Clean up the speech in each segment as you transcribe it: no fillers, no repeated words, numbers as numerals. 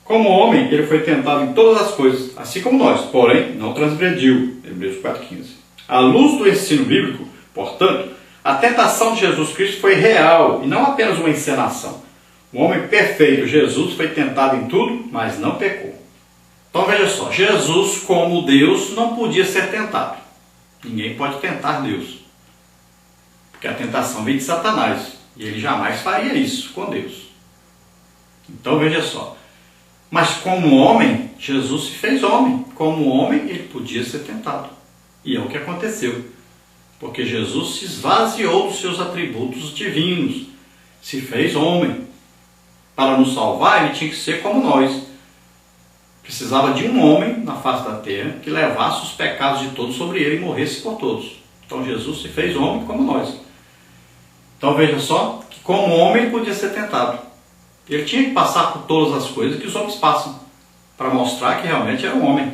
Como homem, ele foi tentado em todas as coisas, assim como nós, porém não transgrediu. Hebreus 4,15. À luz do ensino bíblico, portanto, a tentação de Jesus Cristo foi real e não apenas uma encenação. O homem perfeito, Jesus, foi tentado em tudo, mas não pecou. Então veja só, Jesus, como Deus, não podia ser tentado. Ninguém pode tentar Deus, porque a tentação vem de Satanás, e ele jamais faria isso com Deus. Então veja só, mas como homem, Jesus se fez homem. Como homem, ele podia ser tentado. E é o que aconteceu. Porque Jesus se esvaziou dos seus atributos divinos. Se fez homem. Para nos salvar, ele tinha que ser como nós. Precisava de um homem na face da terra que levasse os pecados de todos sobre ele e morresse por todos. Então Jesus se fez homem como nós. Então veja só, que como homem ele podia ser tentado. Ele tinha que passar por todas as coisas que os homens passam, para mostrar que realmente era um homem.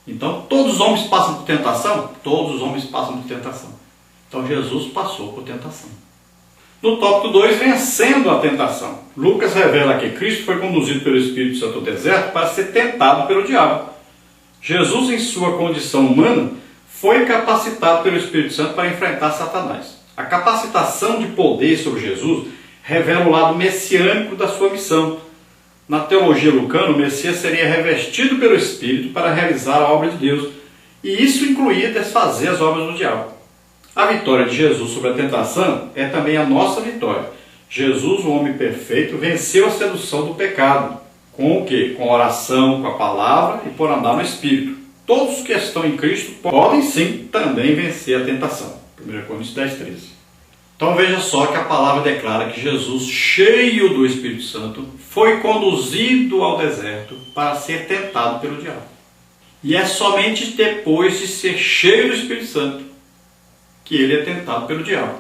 Então, todos os homens passam por tentação? Todos os homens passam por tentação. Então, Jesus passou por tentação. No tópico 2, vencendo a tentação. Lucas revela que Cristo foi conduzido pelo Espírito Santo ao deserto para ser tentado pelo diabo. Jesus, em sua condição humana, foi capacitado pelo Espírito Santo para enfrentar Satanás. A capacitação de poder sobre Jesus revela o lado messiânico da sua missão. Na teologia lucana, o Messias seria revestido pelo Espírito para realizar a obra de Deus, e isso incluía desfazer as obras do diabo. A vitória de Jesus sobre a tentação é também a nossa vitória. Jesus, o homem perfeito, venceu a sedução do pecado. Com o quê? Com a oração, com a palavra e por andar no Espírito. Todos que estão em Cristo podem sim também vencer a tentação. 1 Coríntios 10:13. Então veja só que a palavra declara que Jesus, cheio do Espírito Santo, foi conduzido ao deserto para ser tentado pelo diabo. E é somente depois de ser cheio do Espírito Santo que ele é tentado pelo diabo.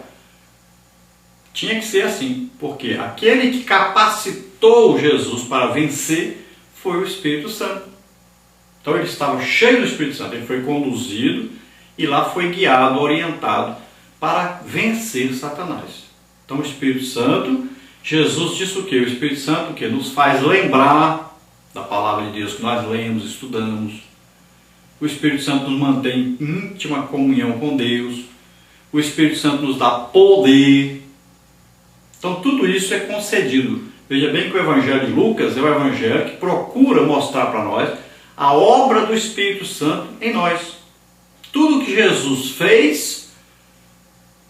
Tinha que ser assim, porque aquele que capacitou Jesus para vencer foi o Espírito Santo. Então ele estava cheio do Espírito Santo, ele foi conduzido e lá foi guiado, orientado para vencer Satanás. Então o Espírito Santo, Jesus disse o quê? O Espírito Santo que nos faz lembrar da palavra de Deus que nós lemos, estudamos. O Espírito Santo nos mantém em íntima comunhão com Deus. O Espírito Santo nos dá poder. Então tudo isso é concedido. Veja bem que o Evangelho de Lucas é o Evangelho que procura mostrar para nós a obra do Espírito Santo em nós. Tudo que Jesus fez,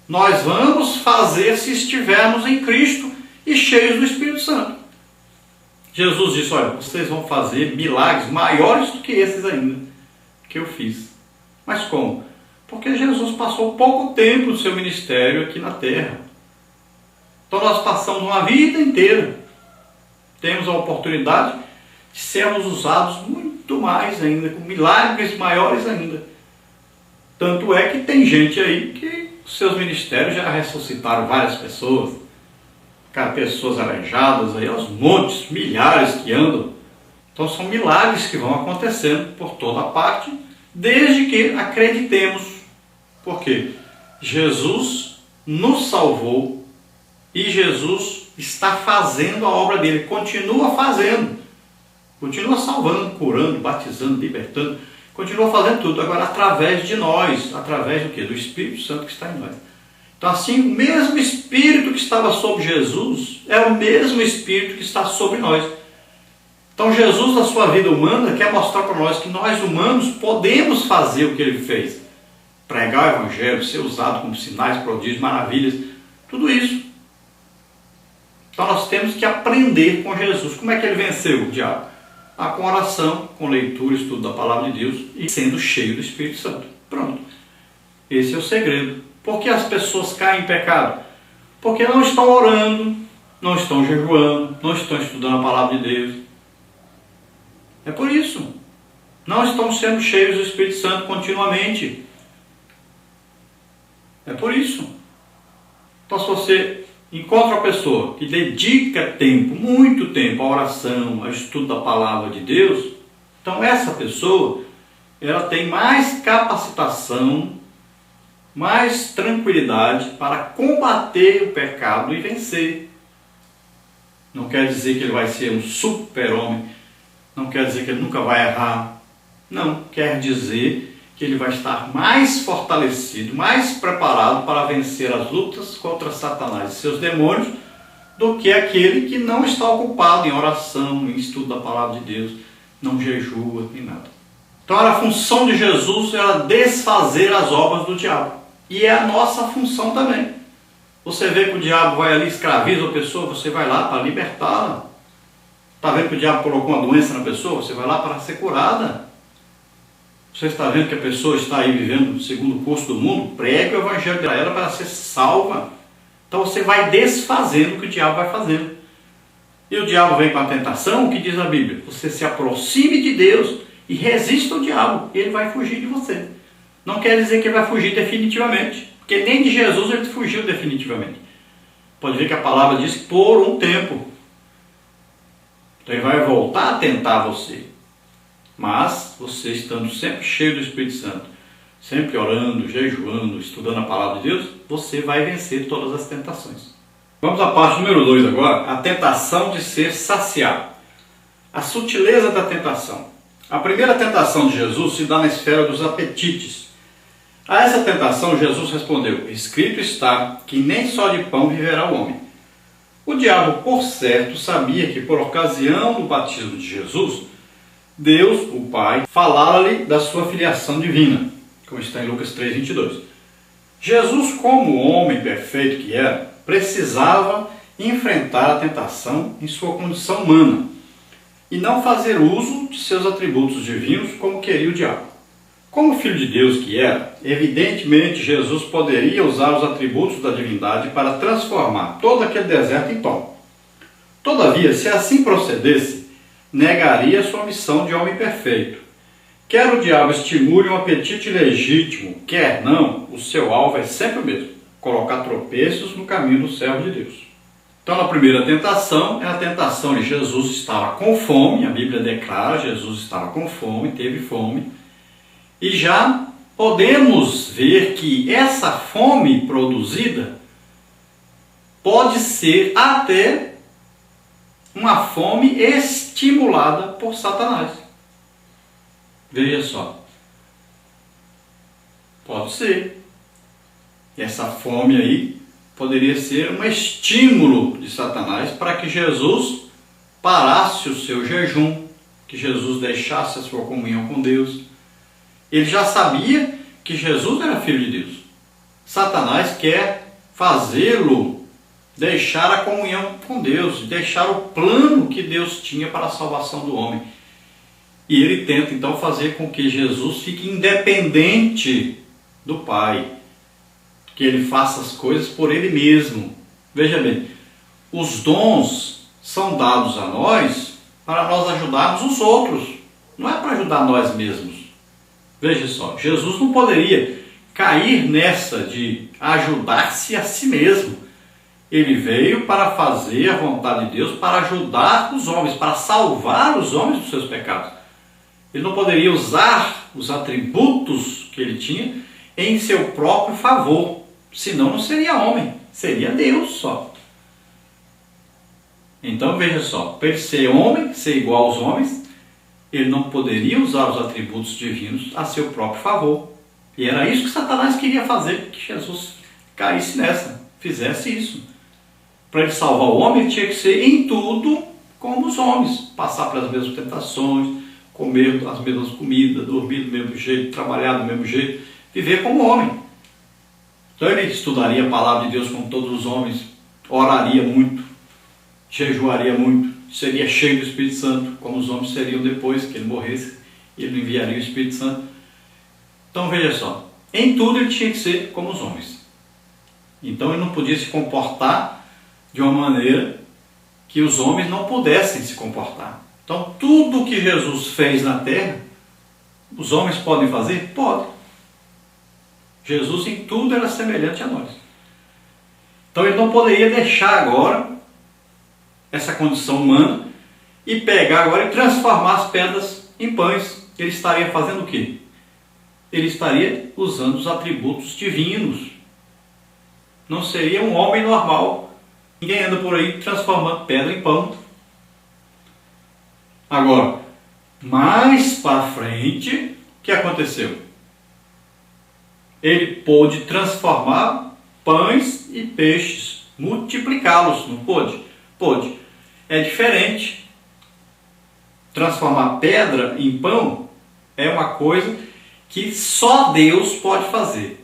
nós vamos fazer se estivermos em Cristo e cheios do Espírito Santo. Jesus disse, olha, vocês vão fazer milagres maiores do que esses ainda, que eu fiz. Mas como? Porque Jesus passou pouco tempo do seu ministério aqui na terra. Então nós passamos uma vida inteira. Temos a oportunidade de sermos usados muito mais ainda, com milagres maiores ainda. Tanto é que tem gente aí que seus ministérios já ressuscitaram várias pessoas, pessoas aleijadas aí aos montes, milhares que andam. Então são milagres que vão acontecendo por toda parte, desde que acreditemos. Porque Jesus nos salvou e Jesus está fazendo a obra dele, continua fazendo, continua salvando, curando, batizando, libertando, continua fazendo tudo, agora através de nós, através do quê? Do Espírito Santo que está em nós. Então assim, o mesmo Espírito que estava sobre Jesus é o mesmo Espírito que está sobre nós. Então Jesus, na sua vida humana, quer mostrar para nós que nós humanos podemos fazer o que ele fez. Pregar o Evangelho, ser usado como sinais, prodígios, maravilhas, tudo isso. Então nós temos que aprender com Jesus. Como é que ele venceu o diabo? Com oração, com leitura, estudo da palavra de Deus e sendo cheio do Espírito Santo. Pronto. Esse é o segredo. Por que as pessoas caem em pecado? Porque não estão orando, não estão jejuando, não estão estudando a palavra de Deus. É por isso. Não estão sendo cheios do Espírito Santo continuamente. É por isso. Então se você encontra uma pessoa que dedica tempo, muito tempo, à oração, ao estudo da palavra de Deus, então essa pessoa, ela tem mais capacitação, mais tranquilidade para combater o pecado e vencer. Não quer dizer que ele vai ser um super-homem, não quer dizer que ele nunca vai errar. Não, quer dizer que ele vai estar mais fortalecido, mais preparado para vencer as lutas contra Satanás e seus demônios do que aquele que não está ocupado em oração, em estudo da palavra de Deus, não jejua nem nada. Então a função de Jesus era desfazer as obras do diabo. E é a nossa função também. Você vê que o diabo vai ali, escraviza a pessoa, você vai lá para libertá-la. Está vendo que o diabo colocou uma doença na pessoa? Você vai lá para ser curada. Você está vendo que a pessoa está aí vivendo segundo o curso do mundo? Pregue o evangelho para ela para ser salva. Então você vai desfazendo o que o diabo vai fazendo. E o diabo vem com a tentação, o que diz a Bíblia? Você se aproxime de Deus e resista ao diabo, e ele vai fugir de você. Não quer dizer que ele vai fugir definitivamente, porque nem de Jesus ele fugiu definitivamente. Pode ver que a palavra diz por um tempo. Então ele vai voltar a tentar você. Mas você estando sempre cheio do Espírito Santo, sempre orando, jejuando, estudando a palavra de Deus, você vai vencer todas as tentações. Vamos à parte número 2 agora, a tentação de ser saciado. A sutileza da tentação. A primeira tentação de Jesus se dá na esfera dos apetites. A essa tentação Jesus respondeu: escrito está que nem só de pão viverá o homem. O diabo, por certo, sabia que por ocasião do batismo de Jesus, Deus, o Pai, falara-lhe da sua filiação divina, como está em Lucas 3:22. Jesus, como homem perfeito que era, precisava enfrentar a tentação em sua condição humana e não fazer uso de seus atributos divinos como queria o diabo. Como filho de Deus que era, evidentemente Jesus poderia usar os atributos da divindade para transformar todo aquele deserto em pão. Todavia, se assim procedesse, negaria sua missão de homem perfeito. Quer o diabo estimule um apetite legítimo, quer não, o seu alvo é sempre o mesmo: colocar tropeços no caminho do servo de Deus. Então, a primeira tentação é a tentação de Jesus estava com fome. A Bíblia declara: Jesus estava com fome, teve fome. E já podemos ver que essa fome produzida pode ser até uma fome estimulada por Satanás. Veja só. Pode ser. E essa fome aí poderia ser um estímulo de Satanás para que Jesus parasse o seu jejum, que Jesus deixasse a sua comunhão com Deus. Ele já sabia que Jesus era filho de Deus. Satanás quer fazê-lo deixar a comunhão com Deus, deixar o plano que Deus tinha para a salvação do homem. E ele tenta então fazer com que Jesus fique independente do Pai, que ele faça as coisas por ele mesmo. Veja bem, os dons são dados a nós para nós ajudarmos os outros, não é para ajudar nós mesmos. Veja só, Jesus não poderia cair nessa de ajudar-se a si mesmo. Ele veio para fazer a vontade de Deus, para ajudar os homens, para salvar os homens dos seus pecados. Ele não poderia usar os atributos que ele tinha em seu próprio favor, senão não seria homem, seria Deus só. Então veja só, para ele ser homem, ser igual aos homens, ele não poderia usar os atributos divinos a seu próprio favor. E era isso que Satanás queria fazer, que Jesus caísse nessa, fizesse isso. Para ele salvar o homem, ele tinha que ser em tudo como os homens, passar pelas mesmas tentações, comer as mesmas comidas, dormir do mesmo jeito, trabalhar do mesmo jeito, viver como homem. Então ele estudaria a palavra de Deus como todos os homens, oraria muito, jejuaria muito, seria cheio do Espírito Santo, como os homens seriam depois que ele morresse, e ele enviaria o Espírito Santo. Então veja só, em tudo ele tinha que ser como os homens. Então ele não podia se comportar de uma maneira que os homens não pudessem se comportar. Então tudo que Jesus fez na terra, os homens podem fazer? Podem. Jesus em tudo era semelhante a nós. Então ele não poderia deixar agora essa condição humana e pegar agora e transformar as pedras em pães. Ele estaria fazendo o quê? Ele estaria usando os atributos divinos. Não seria um homem normal. Ninguém anda por aí transformando pedra em pão. Agora, Mais para frente, o que aconteceu? Ele pôde transformar pães e peixes, multiplicá-los, não pôde? Pôde. É diferente. Transformar pedra em pão é uma coisa que só Deus pode fazer.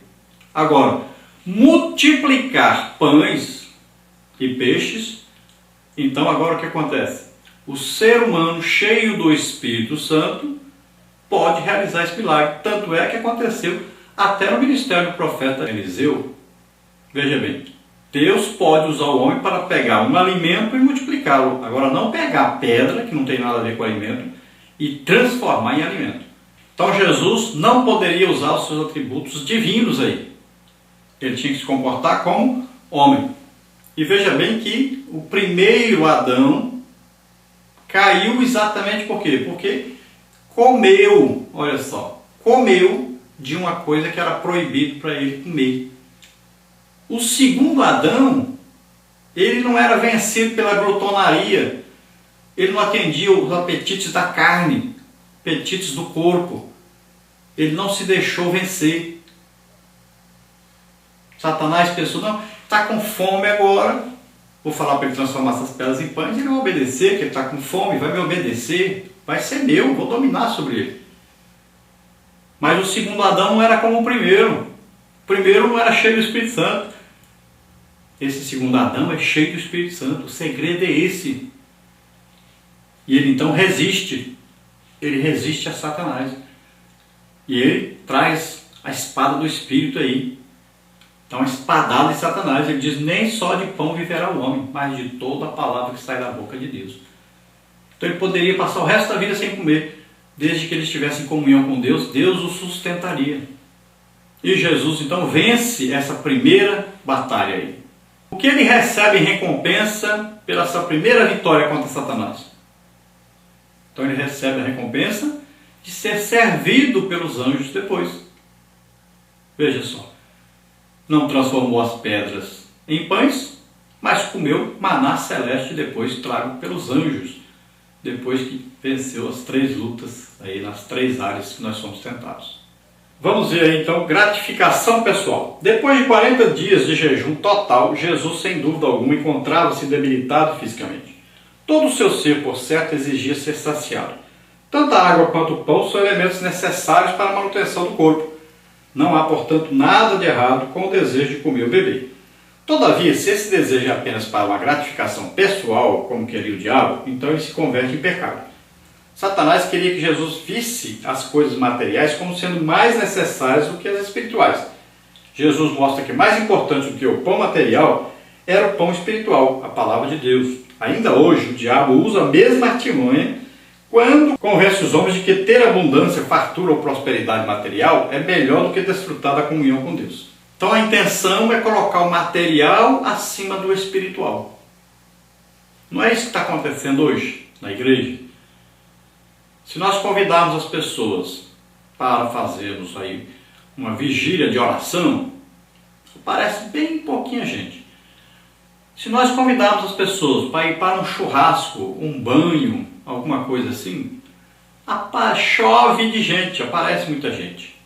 Agora, multiplicar pães e peixes, então agora o que acontece? O ser humano cheio do Espírito Santo pode realizar esse milagre. Tanto é que aconteceu até no ministério do profeta Eliseu. Veja bem, Deus pode usar o homem para pegar um alimento e multiplicá-lo. Agora, não pegar pedra, que não tem nada a ver com alimento, e transformar em alimento. Então, Jesus não poderia usar os seus atributos divinos aí. Ele tinha que se comportar como homem. E veja bem que o primeiro Adão caiu exatamente por quê? Porque comeu, olha só, comeu de uma coisa que era proibido para ele comer. O segundo Adão, ele não era vencido pela glutonaria, ele não atendia os apetites da carne, apetites do corpo, ele não se deixou vencer. Satanás pensou, não, está com fome agora, vou falar para ele transformar essas pedras em pães, ele vai obedecer, porque ele está com fome, vai me obedecer, vai ser meu, vou dominar sobre ele. Mas o segundo Adão não era como o primeiro. O primeiro não era cheio do Espírito Santo. Esse segundo Adão é cheio do Espírito Santo. O segredo é esse. E ele então resiste. Ele resiste a Satanás. E ele traz a espada do Espírito aí. Então, a espadada de Satanás. Ele diz, nem só de pão viverá o homem, mas de toda a palavra que sai da boca de Deus. Então, ele poderia passar o resto da vida sem comer. Desde que ele estivesse em comunhão com Deus, Deus o sustentaria. E Jesus, então, vence essa primeira batalha aí. O que ele recebe em recompensa pela sua primeira vitória contra Satanás? Então, ele recebe a recompensa de ser servido pelos anjos depois. Veja só. Não transformou as pedras em pães, mas comeu maná celeste depois trago pelos anjos. Depois que venceu as 3 lutas aí nas 3 áreas que nós somos tentados. Vamos ver aí então gratificação pessoal. Depois de 40 dias de jejum total, Jesus sem dúvida alguma encontrava-se debilitado fisicamente. Todo o seu ser, por certo, exigia ser saciado. Tanto a água quanto o pão são elementos necessários para a manutenção do corpo. Não há, portanto, nada de errado com o desejo de comer ou beber. Todavia, se esse desejo é apenas para uma gratificação pessoal, como queria o diabo, então ele se converte em pecado. Satanás queria que Jesus visse as coisas materiais como sendo mais necessárias do que as espirituais. Jesus mostra que mais importante do que o pão material era o pão espiritual, a palavra de Deus. Ainda hoje, o diabo usa a mesma artimanha quando convence os homens de que ter abundância, fartura ou prosperidade material é melhor do que desfrutar da comunhão com Deus. Então a intenção é colocar o material acima do espiritual. Não é isso que está acontecendo hoje na igreja? Se nós convidarmos as pessoas para fazermos aí uma vigília de oração, parece bem pouquinha gente. Se nós convidarmos as pessoas para ir para um churrasco, um banho, alguma coisa assim, chove de gente, aparece muita gente.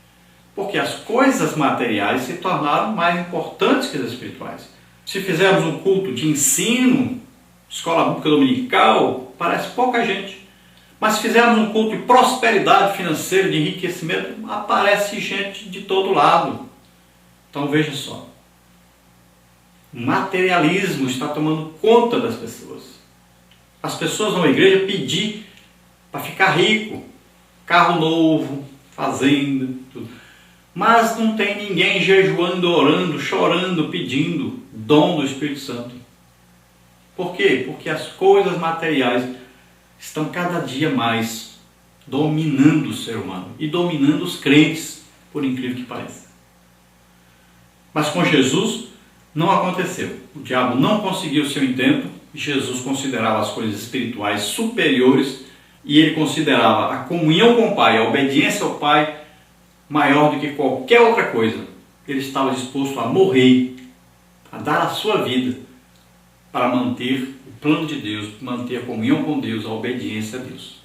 Porque as coisas materiais se tornaram mais importantes que as espirituais. Se fizermos um culto de ensino, escola bíblica dominical, parece pouca gente. Mas se fizermos um culto de prosperidade financeira, de enriquecimento, aparece gente de todo lado. Então veja só. O materialismo está tomando conta das pessoas. As pessoas vão à igreja pedir para ficar rico. Carro novo, fazenda, tudo. Mas não tem ninguém jejuando, orando, chorando, pedindo dom do Espírito Santo. Por quê? Porque as coisas materiais estão cada dia mais dominando o ser humano e dominando os crentes, por incrível que pareça. Mas com Jesus não aconteceu. O diabo não conseguiu o seu intento. Jesus considerava as coisas espirituais superiores e ele considerava a comunhão com o Pai, a obediência ao Pai, maior do que qualquer outra coisa. Ele estava disposto a morrer, a dar a sua vida para manter o plano de Deus, manter a comunhão com Deus, a obediência a Deus.